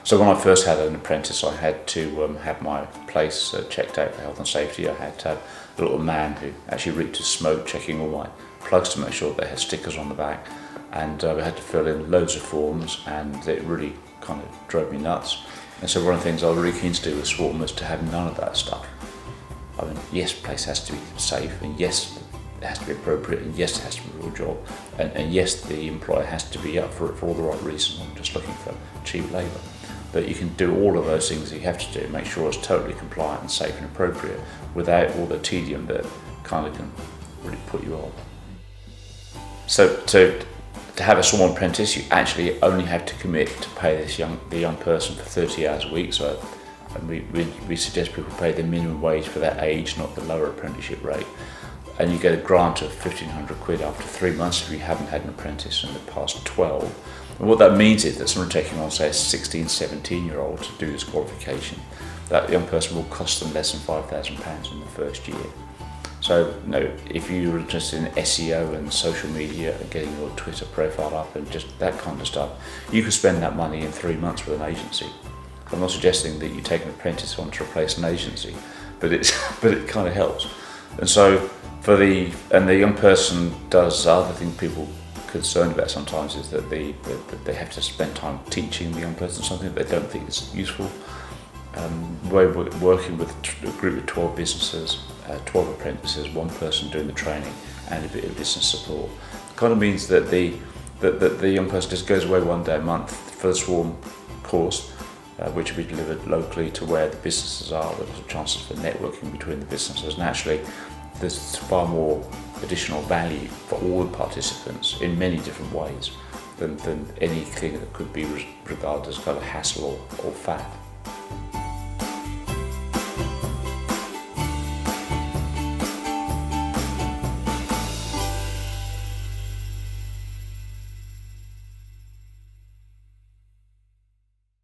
So when I first had an apprentice, I had to have my place checked out for health and safety. I had to have a little man who actually reeked of smoke, checking all my plugs to make sure they had stickers on the back. And we had to fill in loads of forms, and it really kind of drove me nuts. And so one of the things I was really keen to do with Swarm was to have none of that stuff. I mean, yes, the place has to be safe, and yes, it has to be appropriate, and yes, it has to be a real job, and yes, the employer has to be up for it for all the right reasons. I'm just looking for cheap labour. But you can do all of those things that you have to do, make sure it's totally compliant and safe and appropriate without all the tedium that kind of can really put you off. So to have a Swarm apprentice, you actually only have to commit to pay the young person for 30 hours a week. So and we suggest people pay the minimum wage for that age, not the lower apprenticeship rate. And you get a grant of 1,500 quid after 3 months if you haven't had an apprentice in the past 12. And what that means is that someone taking on, say, a 16, 17-year-old to do this qualification, that young person will cost them less than £5,000 in the first year. So, if you're interested in SEO and social media and getting your Twitter profile up and just that kind of stuff, you could spend that money in 3 months with an agency. I'm not suggesting that you take an apprentice on to replace an agency, but it kind of helps. And so the young person does other things people are concerned about sometimes is that they have to spend time teaching the young person something that they don't think is useful. We're working with a group of 12 businesses, 12 apprentices, one person doing the training and a bit of business support. It kind of means that the young person just goes away one day a month for the Swarm course, which will be delivered locally to where the businesses are. There's chances for networking between the businesses, and actually there's far more additional value for all the participants in many different ways than anything that could be regarded as kind of hassle or fat.